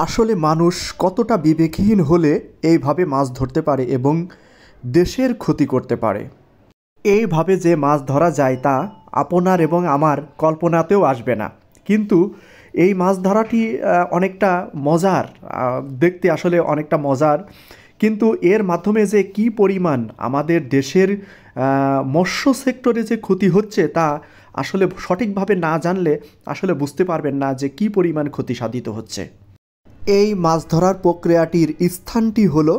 আসলে মানুষ কতটা বিবেকহীন হলে এইভাবে মাছ ধরতে পারে এবং দেশের ক্ষতি করতে পারে। এইভাবে যে মাছ ধরা যায় তা আপনার এবং আমার কল্পনাতেও আসবে না। কিন্তু এই মাছ ধরাটি অনেকটা মজার, দেখতে আসলে অনেকটা মজার। কিন্তু এর মাধ্যমে যে কী পরিমাণ আমাদের দেশের মৎস্য সেক্টরে যে ক্ষতি হচ্ছে তা আসলে সঠিকভাবে না জানলে আসলে বুঝতে পারবেন না যে কী পরিমাণ ক্ষতি সাধিত হচ্ছে। এই মাছ ধরার প্রক্রিয়াটির স্থানটি হলো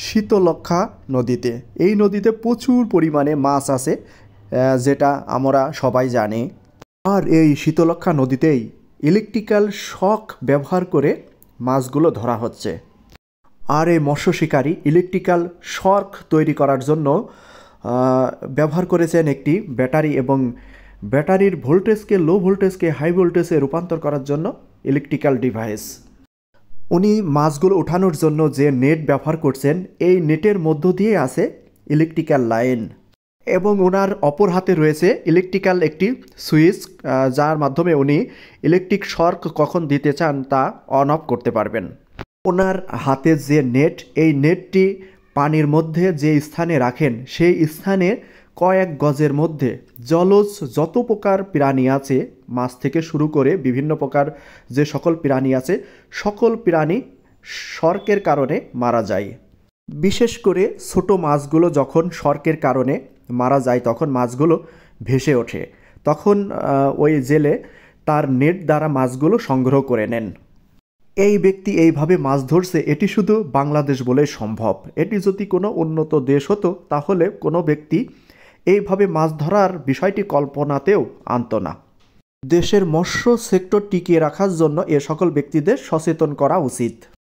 শীতলক্ষ্যা নদীতে। এই নদীতে প্রচুর পরিমাণে মাছ আছে, যেটা আমরা সবাই জানি। আর এই শীতলক্ষ্যা নদীতেই ইলেকট্রিক্যাল শক ব্যবহার করে মাছগুলো ধরা হচ্ছে। আর এই মৎস্য শিকারী ইলেকট্রিক্যাল শক তৈরি করার জন্য ব্যবহার করেছেন একটি ব্যাটারি, এবং ব্যাটারির ভোল্টেজকে লো ভোল্টেজকে হাই ভোল্টেজে রূপান্তর করার জন্য ইলেকট্রিক্যাল ডিভাইস। উনি মাছগুলো ওঠানোর জন্য যে নেট ব্যবহার করছেন, এই নেটের মধ্য দিয়ে আছে ইলেকট্রিক্যাল লাইন, এবং ওনার অপর হাতে রয়েছে ইলেকট্রিক্যাল একটি সুইচ, যার মাধ্যমে উনি ইলেকট্রিক শক কখন দিতে চান তা অন অফ করতে পারবেন। ওনার হাতে যে নেট, এই নেটটি পানির মধ্যে যে স্থানে রাখেন সেই স্থানে কয়েক গজের মধ্যে জলজ যত প্রকার প্রাণী আছে, মাছ থেকে শুরু করে বিভিন্ন প্রকার যে সকল প্রাণী আছে, সকল প্রাণী শর্কের কারণে মারা যায়। বিশেষ করে ছোট মাছগুলো যখন শর্কের কারণে মারা যায় তখন মাছগুলো ভেসে ওঠে, তখন ওই জেলে তার নেট দ্বারা মাছগুলো সংগ্রহ করে নেন। এই ব্যক্তি এইভাবে মাছ ধরছে, এটি শুধু বাংলাদেশ বলে সম্ভব। এটি যদি কোনো উন্নত দেশ হতো তাহলে কোনো ব্যক্তি এইভাবে মাছ ধরার বিষয়টি কল্পনাতেও আনত না। দেশের মৎস্য সেক্টর টিকিয়ে রাখার জন্য এ সকল ব্যক্তিদের সচেতন করা উচিত।